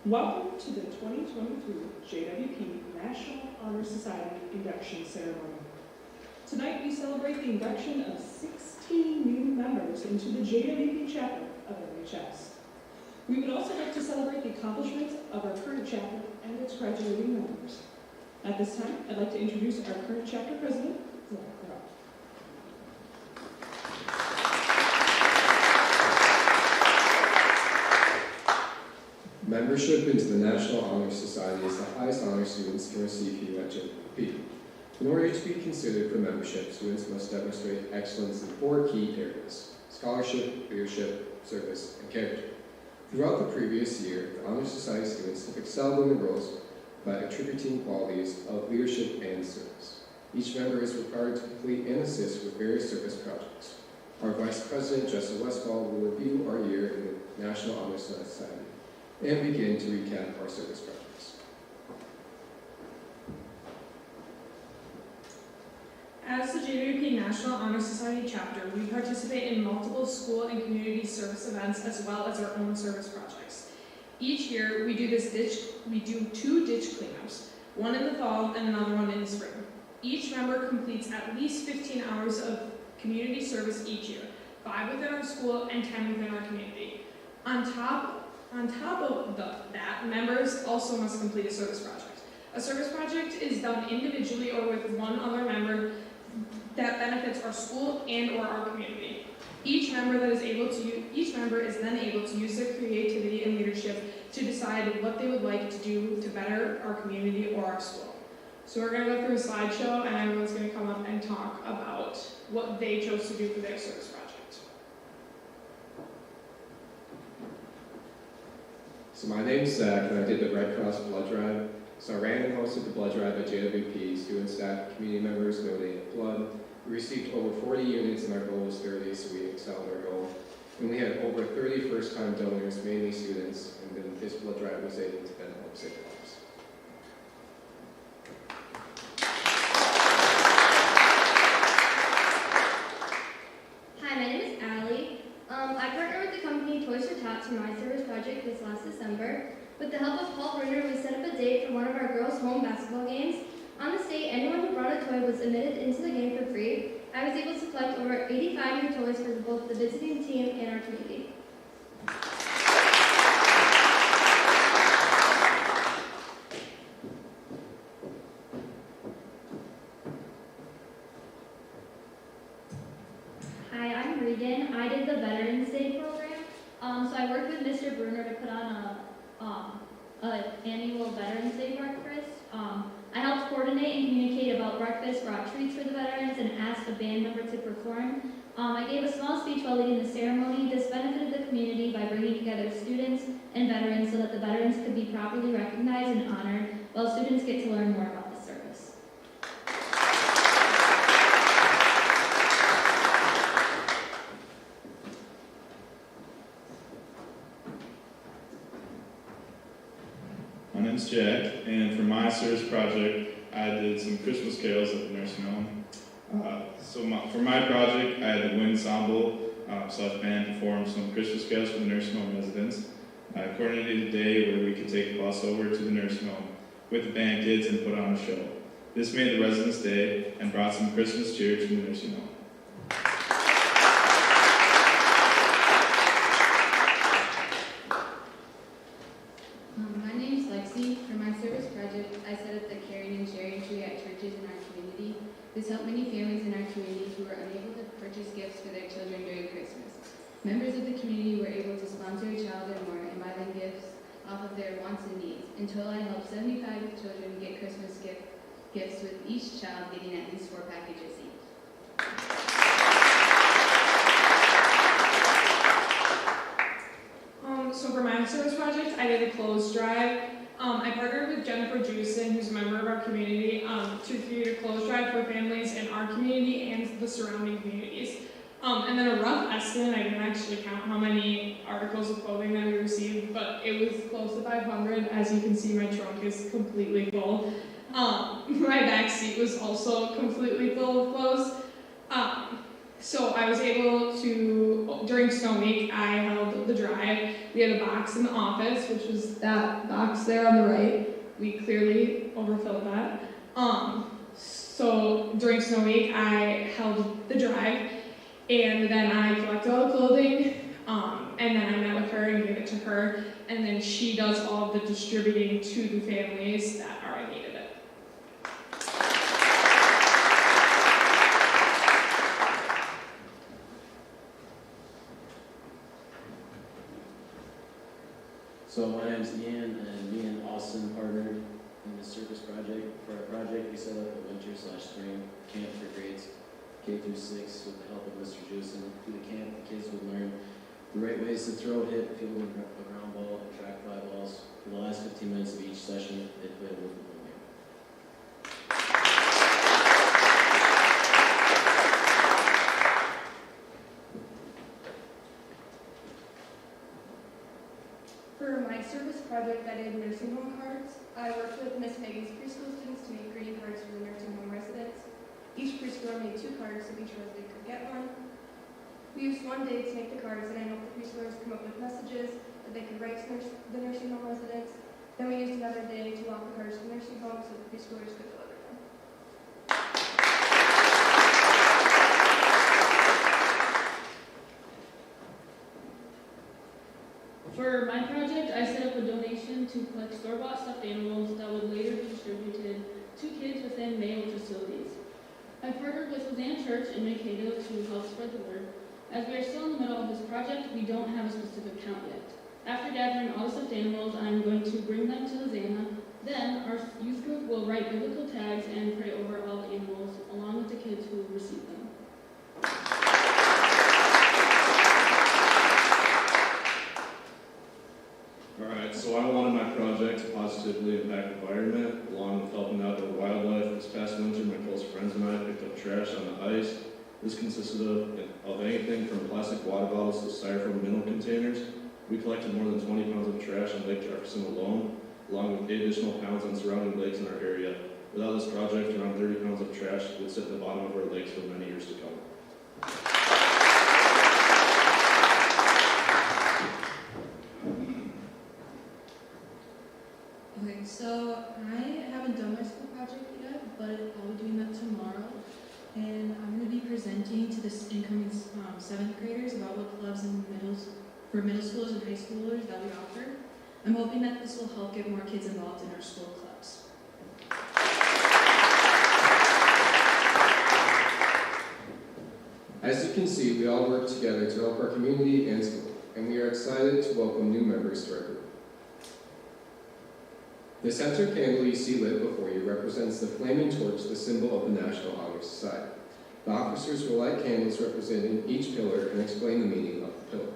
Welcome to the 2023 JWP National Honor Society Induction Ceremony. Tonight we celebrate the induction of 16 new members into the JWP chapter of NHS. We would also like to celebrate the accomplishments of our current chapter and its graduating members. At this time, I'd like to introduce our current chapter president, Zach Crow. Membership into the National Honor Society is the highest honor students can receive here at JWP. In order to be considered for membership, students must demonstrate excellence in 4 key areas: scholarship, leadership, service, and character. Throughout the previous year, the Honor Society students have excelled in their roles by attributing qualities of leadership and service. Each member is required to complete and assist with various service projects. Our Vice President, Jessica Westfall, will review our year in the National Honor Society and begin to recap our service projects. As the JWP National Honor Society chapter, we participate in multiple school and community service events as well as our own service projects. Each year, we do 2 ditch cleanups, one in the fall and another one in the spring. Each member completes at least 15 hours of community service each year, 5 within our school and 10 within our community. On top of that, members also must complete a service project. A service project is done individually or with one other member that benefits our school and or our community. Each member is then able to use their creativity and leadership to decide what they would like to do to better our community or our school. So we're going to go through a slideshow and everyone's going to come up and talk about what they chose to do for their service project. So my name's Zach, and I did the Red Cross blood drive. So I ran and hosted the blood drive at JWP. Students, staff, community members donated blood. We received over 40 units, and our goal was 30, so we excelled our goal. And we had over 30 first-time donors, mainly students, and then this blood drive was able to then help save lives. Hi, my name is Allie. I partnered with the company Toys for Tots for my service project this last December. With the help of Paul Bruner, we set up a date for one of our girls' home basketball games. On this date, anyone who brought a toy was admitted into the game for free. I was able to collect over 85 new toys for both the visiting team and our community. Hi, I'm Regan. I did the Veterans Day program. So I worked with Mr. Bruner to put on an annual Veterans Day breakfast. I helped coordinate and communicate about breakfast, brought treats for the veterans, and asked a band member to perform. I gave a small speech while leading the ceremony. This benefited the community by bringing together students and veterans so that the veterans could be properly recognized and honored, while students get to learn more about the service. My name's Jack, and for my service project, I did some Christmas carols at the nursing home. For my project, I had the wind ensemble / band perform some Christmas carols for the nursing home residents. I coordinated a day where we could take a bus over to the nursing home with the band kids and put on a show. This made the residents' day and brought some Christmas cheer to the nursing home. My name is Lexi. For my service project, I set up the caring and sharing tree at churches in our community. This helped many families in our community who were unable to purchase gifts for their children during Christmas. Members of the community were able to sponsor a child or more and buy them gifts off of their wants and needs. In total, I helped 75 children get Christmas gifts, with each child getting at least 4 packages each. So for my service project, I did a clothes drive. I partnered with Jennifer Jewison, who's a member of our community, to create a clothes drive for families in our community and the surrounding communities. And then a rough estimate, I didn't actually count how many articles of clothing that we received, but it was close to 500. As you can see, my trunk is completely full. My back seat was also completely full of clothes. So I was able to, during Snow Week, I held the drive. We had a box in the office, which was that box there on the right. We clearly overfilled that. So during Snow Week, I held the drive, and then I collected all the clothing, and then I met with her and gave it to her, and then she does all of the distributing to the families that already needed it. So my name's Ian, and me and Austin partnered in the service project. For our project, we set up a winter/spring camp for grades K through 6 with the help of Mr. Jewison. Through the camp, the kids would learn the right ways to throw, hit, field a ground ball, and track fly balls. For the last 15 minutes of each session, they played a movable game. For my service project, I did nursing home cards. I worked with Miss Peggy's preschool students to make greeting cards for the nursing home residents. Each preschooler made 2 cards, so each resident could get one. We used one day to make the cards, and I helped the preschoolers come up with messages that they could write to the nursing home residents. Then we used another day to walk the cards to the nursing home so the preschoolers could deliver them. For my project, I set up a donation to collect store-bought stuffed animals that would later be distributed to kids within Mayo facilities. I partnered with Hosanna Church in Mankato to help spread the word. As we are still in the middle of this project, we don't have a specific count yet. After gathering all the stuffed animals, I'm going to bring them to Hosanna. Then our youth group will write biblical tags and pray over all the animals, along with the kids who receive them. Alright, so I wanted my project to positively impact the environment, along with helping out the wildlife. This past winter, my close friends and I picked up trash on the ice. This consisted of anything from plastic water bottles to styrofoam mineral containers. We collected more than 20 pounds of trash on Lake Jefferson alone, along with 8 additional pounds on surrounding lakes in our area. Without this project, around 30 pounds of trash would sit at the bottom of our lakes for many years to come. Okay, so I haven't done my school project yet, but I'll be doing that tomorrow. And I'm going to be presenting to this incoming 7th graders about what clubs for middle schoolers and high schoolers that we offer. I'm hoping that this will help get more kids involved in our school clubs. As you can see, we all work together to help our community and school, and we are excited to welcome new members to our group. The center candle you see lit before you represents the flaming torch, the symbol of the National Honor Society. The officers will light candles representing each pillar and explain the meaning of the pillar.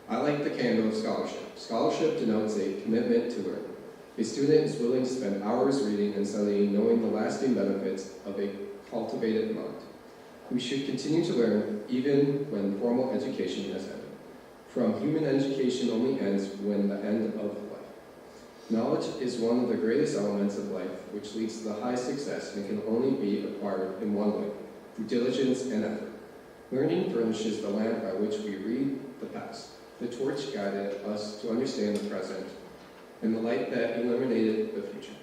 I light the candle of scholarship. Scholarship denotes a commitment to learn. A student is willing to spend hours reading and studying, knowing the lasting benefits of a cultivated mind. We should continue to learn even when formal education has ended. From human education only ends when the end of life. Knowledge is one of the greatest elements of life, which leads to the highest success and can only be acquired in one way, through diligence and effort. Learning furnishes the lamp by which we read the past. The torch guided us to understand the present, and the light that illuminated the future.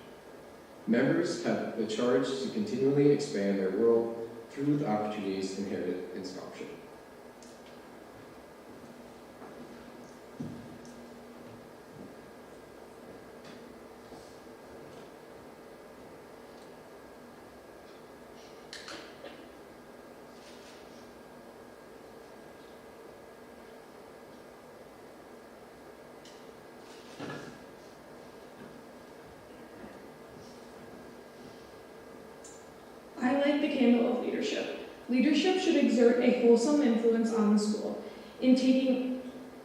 Members have the charge to continually expand their world through the opportunities inherited in scholarship. I light the candle of leadership. Leadership should exert a wholesome influence on the school. In taking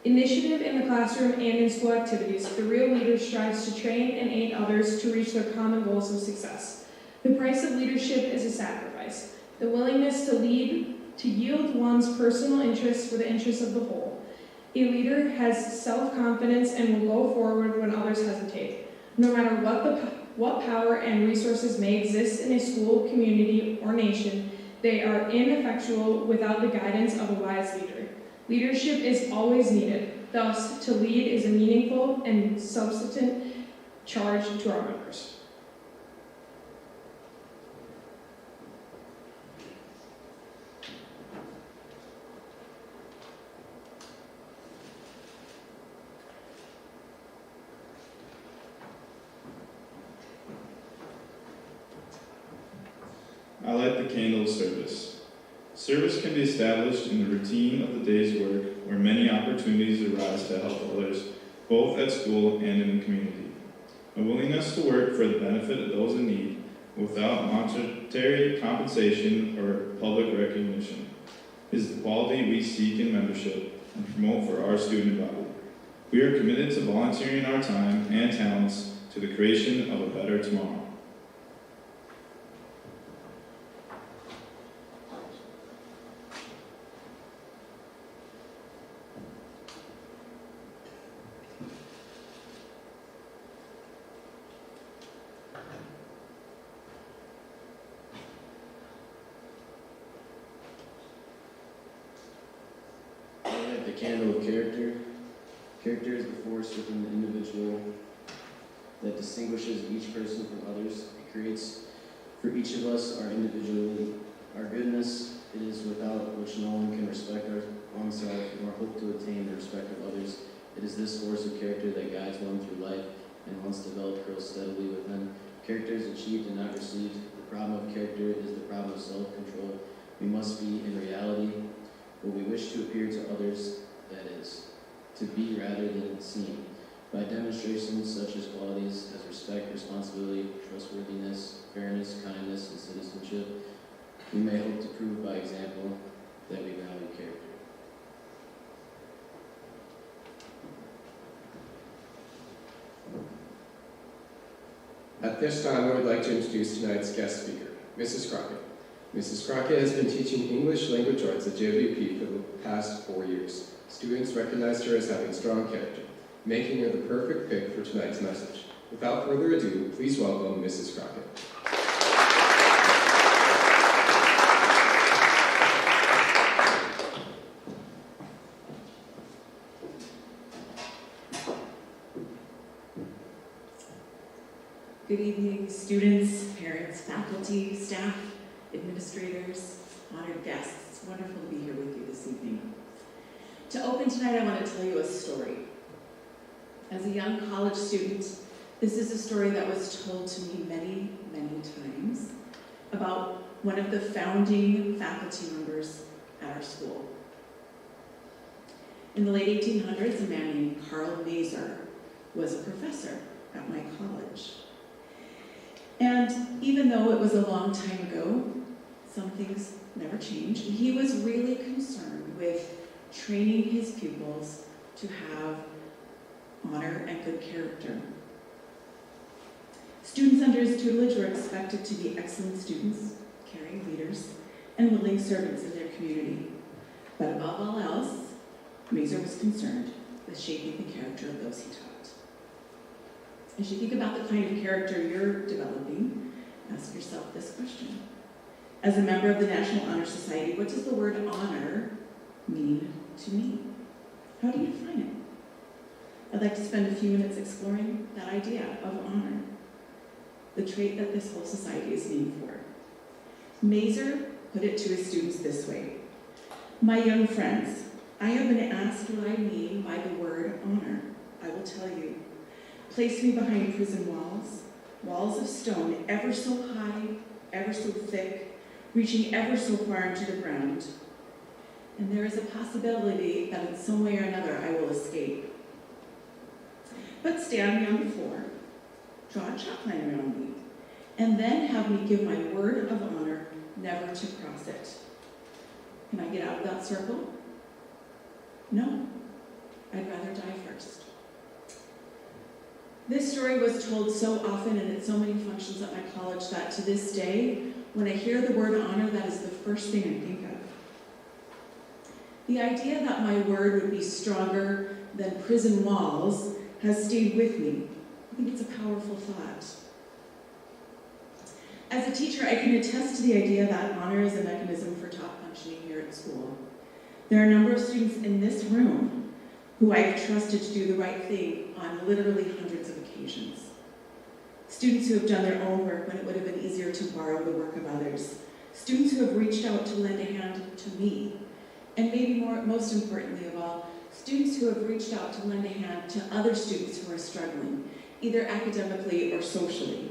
Initiative in the classroom and in school activities, the real leader strives to train and aid others to reach their common goals of success. The price of leadership is a sacrifice, the willingness to lead, to yield one's personal interests for the interests of the whole. A leader has self-confidence and will go forward when others hesitate. No matter what power and resources may exist in a school, community, or nation, they are ineffectual without the guidance of a wise leader. Leadership is always needed. Thus, to lead is a meaningful and substantive charge to our members. I light the candle of service. Service can be established in the routine of the day's work, where many opportunities arise to help others, both at school and in the community. A willingness to work for the benefit of those in need, without monetary compensation or public recognition, is the quality we seek in membership and promote for our student body. We are committed to volunteering our time and talents to the creation of a better tomorrow. The candle of character. Character is the force within the individual that distinguishes each person from others. It creates for each of us our goodness. It is without which no one can respect our own self nor hope to attain the respect of others. It is this force of character that guides one through life, and once developed, grows steadily within. Character is achieved and not received. The problem of character is the problem of self-control. We must be, in reality, what we wish to appear to others, that is, to be rather than seem, by demonstrations such as qualities as respect, responsibility, trustworthiness, fairness, kindness, and citizenship. We may hope to prove by example that we value character. At this time, I would like to introduce tonight's guest speaker, Mrs. Crockett. Mrs. Crockett has been teaching English language arts at JWP for the past 4 years. Students recognized her as having strong character, making her the perfect pick for tonight's message. Without further ado, please welcome Mrs. Crockett. Good evening, students, parents, faculty, staff, administrators, honored guests. It's wonderful to be here with you this evening. To open tonight, I want to tell you a story. As a young college student, this is a story that was told to me many, many times about one of the founding faculty members at our school. In the late 1800s, a man named Carl Mazer was a professor at my college. And even though it was a long time ago, some things never changed. He was really concerned with training his pupils to have honor and good character. Students under his tutelage were expected to be excellent students, caring leaders, and willing servants in their community. But above all else, Mazer was concerned with shaping the character of those he taught. As you think about the kind of character you're developing, ask yourself this question. As a member of the National Honor Society, what does the word honor mean to me? How do you define it? I'd like to spend a few minutes exploring that idea of honor, the trait that this whole society is named for. Mazer put it to his students this way. My young friends, I have been asked what I mean by the word honor. I will tell you. Place me behind prison walls, walls of stone ever so high, ever so thick, reaching ever so far into the ground. And there is a possibility that in some way or another I will escape. But stand me on the floor, draw a chalk line around me, and then have me give my word of honor never to cross it. Can I get out of that circle? No. I'd rather die first. This story was told so often and at so many functions at my college that to this day, when I hear the word honor, that is the first thing I think of. The idea that my word would be stronger than prison walls has stayed with me. I think it's a powerful thought. As a teacher, I can attest to the idea that honor is a mechanism for top functioning here at school. There are a number of students in this room who I've trusted to do the right thing on literally hundreds of occasions. Students who have done their own work when it would have been easier to borrow the work of others. Students who have reached out to lend a hand to me. And maybe most importantly of all, students who have reached out to lend a hand to other students who are struggling, either academically or socially.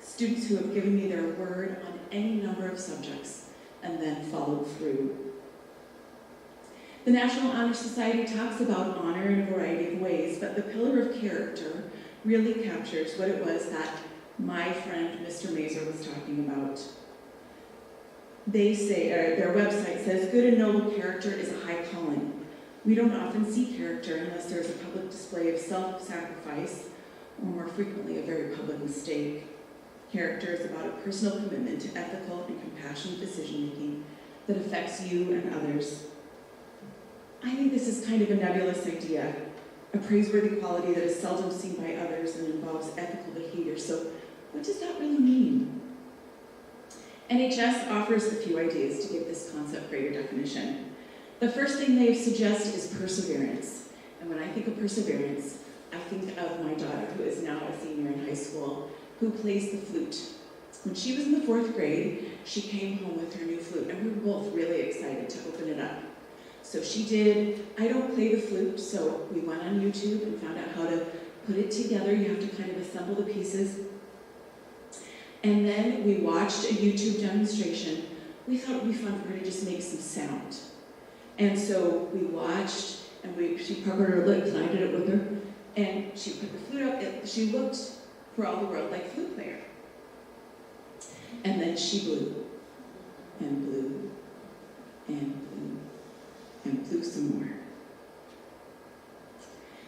Students who have given me their word on any number of subjects and then followed through. The National Honor Society talks about honor in a variety of ways, but the pillar of character really captures what it was that my friend Mr. Mazur was talking about. They say, their website says, good and noble character is a high calling. We don't often see character unless there's a public display of self-sacrifice, or more frequently, a very public mistake. Character is about a personal commitment to ethical and compassionate decision-making that affects you and others. I think this is kind of a nebulous idea, a praiseworthy quality that is seldom seen by others and involves ethical behavior. So what does that really mean? NHS offers a few ideas to give this concept greater definition. The first thing they suggest is perseverance. And when I think of perseverance, I think of my daughter, who is now a senior in high school, who plays the flute. When she was in the 4th grade, she came home with her new flute, and we were both really excited to open it up. So she did. I don't play the flute, so we went on YouTube and found out how to put it together. You have to kind of assemble the pieces. And then we watched a YouTube demonstration. We thought it would be fun for her to just make some sound. And so we watched, and she covered her lips, and I did it with her. And she put the flute up, and she looked for all the world like a flute player. And then she blew, and blew, and blew, and blew some more.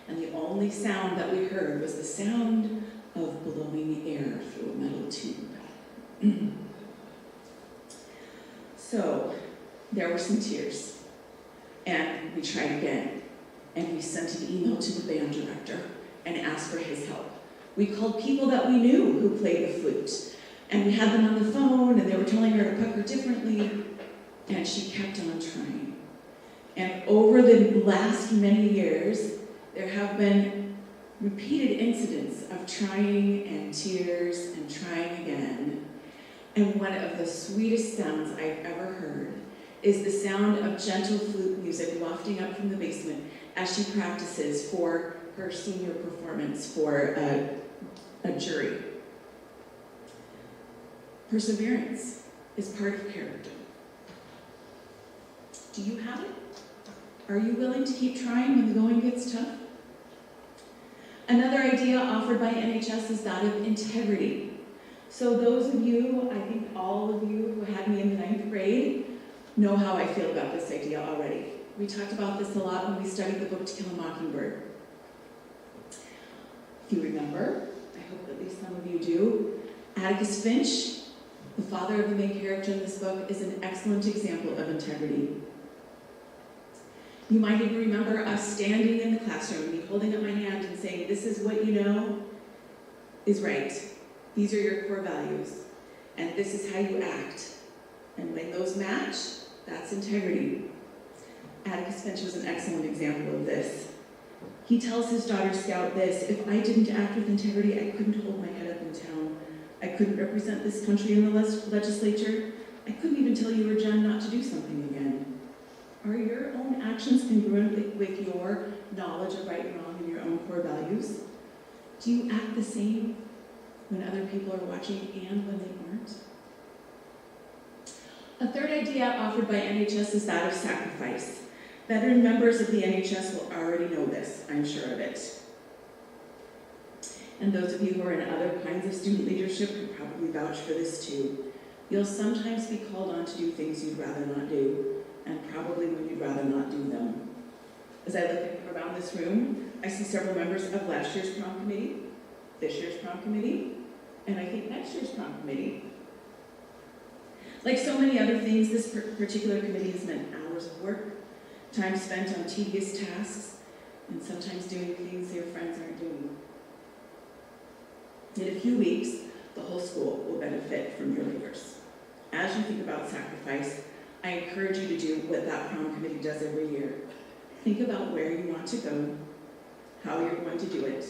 And the only sound that we heard was the sound of blowing air through a metal tube. So there were some tears. And we tried again. And we sent an email to the band director and asked for his help. We called people that we knew who played the flute. And we had them on the phone, and they were telling her to pucker differently. And she kept on trying. And over the last many years, there have been repeated incidents of trying and tears and trying again. And one of the sweetest sounds I've ever heard is the sound of gentle flute music wafting up from the basement as she practices for her senior performance for a jury. Perseverance is part of character. Do you have it? Are you willing to keep trying when the going gets tough? Another idea offered by NHS is that of integrity. So those of you, I think all of you who had me in the 9th grade, know how I feel about this idea already. We talked about this a lot when we studied the book To Kill a Mockingbird. If you remember, I hope at least some of you do, Atticus Finch, the father of the main character in this book, is an excellent example of integrity. You might even remember us standing in the classroom, me holding up my hand and saying, this is what you know is right. These are your core values, and this is how you act. And when those match, that's integrity. Atticus Finch was an excellent example of this. He tells his daughter Scout this: if I didn't act with integrity, I couldn't hold my head up in town. I couldn't represent this country in the legislature. I couldn't even tell you or Jen not to do something again. Are your own actions congruent with your knowledge of right and wrong and your own core values? Do you act the same when other people are watching and when they aren't? A third idea offered by NHS is that of sacrifice. Veteran members of the NHS will already know this, I'm sure of it. And those of you who are in other kinds of student leadership can probably vouch for this too. You'll sometimes be called on to do things you'd rather not do, and probably when you'd rather not do them. As I look around this room, I see several members of last year's prom committee, this year's prom committee, and I think next year's prom committee. Like so many other things, this particular committee has meant hours of work, time spent on tedious tasks, and sometimes doing things your friends aren't doing. In a few weeks, the whole school will benefit from your labors. As you think about sacrifice, I encourage you to do what that prom committee does every year. Think about where you want to go, how you're going to do it,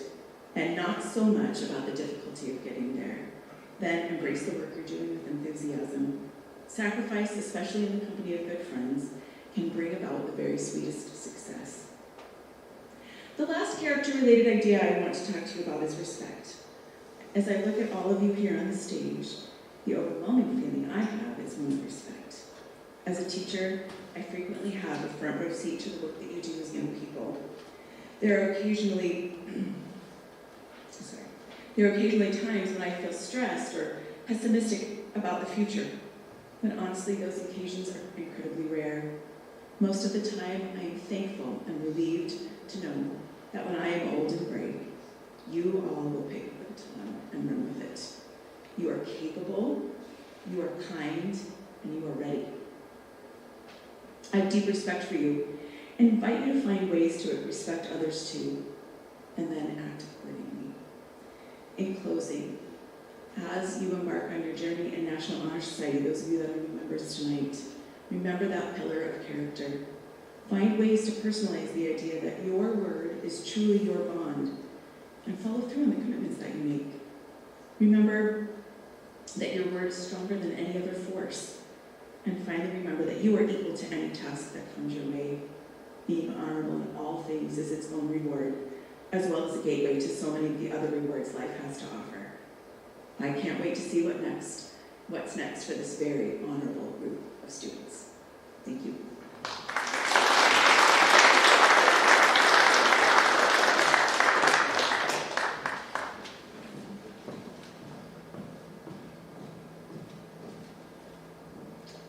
and not so much about the difficulty of getting there. Then embrace the work you're doing with enthusiasm. Sacrifice, especially in the company of good friends, can bring about the very sweetest success. The last character-related idea I want to talk to you about is respect. As I look at all of you here on the stage, the overwhelming feeling I have is one of respect. As a teacher, I frequently have a front row seat to the work that you do as young people. There are occasionally times when I feel stressed or pessimistic about the future, but honestly, those occasions are incredibly rare. Most of the time, I am thankful and relieved to know that when I am old and gray, you all will pick up the baton and run with it. You are capable, you are kind, and you are ready. I have deep respect for you and invite you to find ways to respect others too, and then act accordingly. In closing, as you embark on your journey in National Honor Society, those of you that are new members tonight, remember that pillar of character. Find ways to personalize the idea that your word is truly your bond, and follow through on the commitments that you make. Remember that your word is stronger than any other force. And finally, remember that you are equal to any task that comes your way. Being honorable in all things is its own reward, as well as a gateway to so many of the other rewards life has to offer. I can't wait to see what's next for this very honorable group of students. Thank you.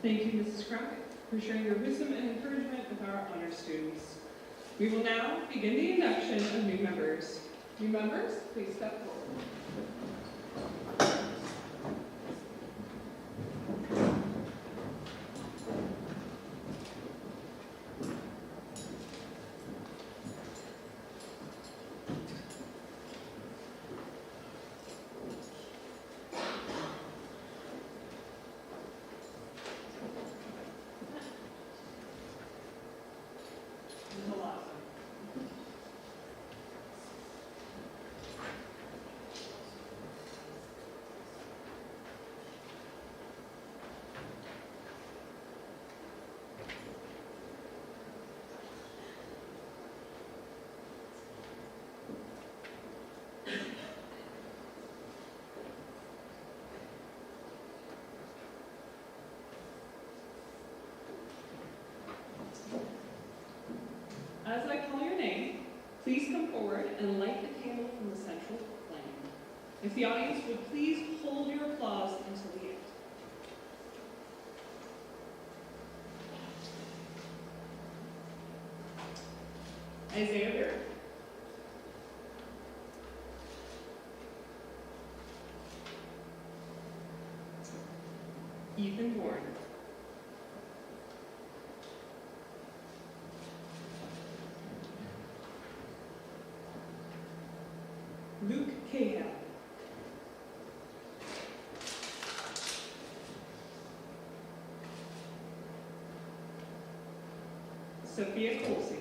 Thank you, Mrs. Crockett, for sharing your wisdom and encouragement with our honor students. We will now begin the induction of new members. New members, please step forward. As I call your name, please come forward and light the candle from the central flame. If the audience would please hold your applause until the end. Isaiah Barrett. Ethan Bourne. Luke Cahill. Sophia Colsey.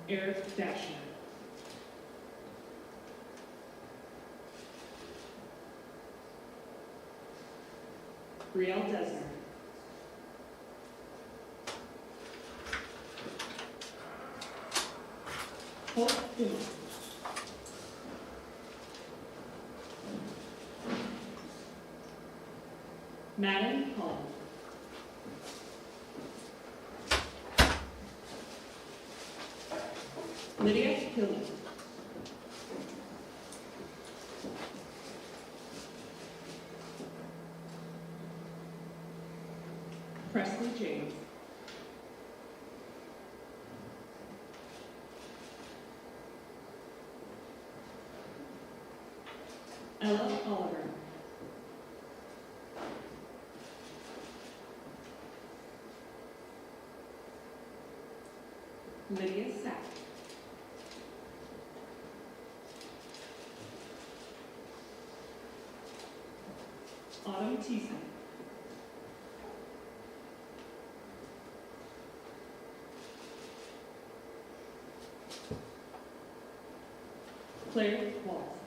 Eric Dashner. Brielle Desner. Hope Duma. Madden Holland. Lydia Hillman. Presley James. Ella Oliver. Lydia Sack. Autumn Thiessen. Claire Walls.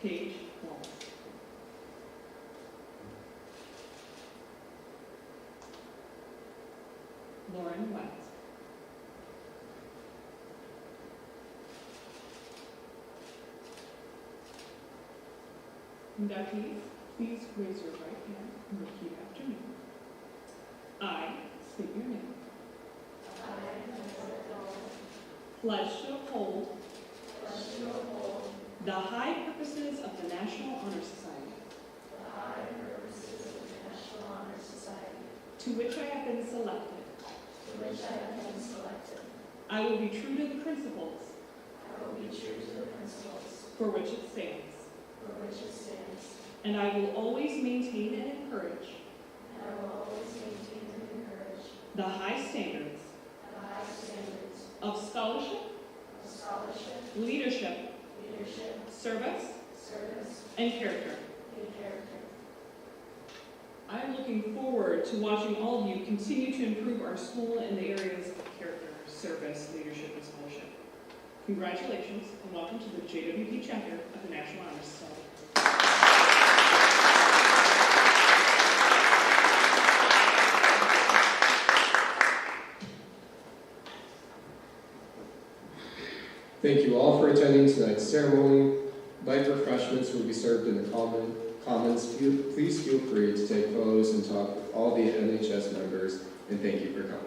Paige Walls. Lauren West. Inductees, please raise your right hand and repeat after me. I state your name. Pledge to uphold the high purposes of the National Honor Society. To which I have been selected. I will be true to the principles. For which it stands. And I will always maintain and encourage. The high standards. Of scholarship. Leadership. Service. And character. I am looking forward to watching all of you continue to improve our school in the areas of character, service, leadership, and scholarship. Congratulations, and welcome to the JWP chapter of the National Honor Society. Thank you all for attending tonight's ceremony. Light refreshments will be served in the commons. Please feel free to take photos and talk with all the NHS members, and thank you for coming.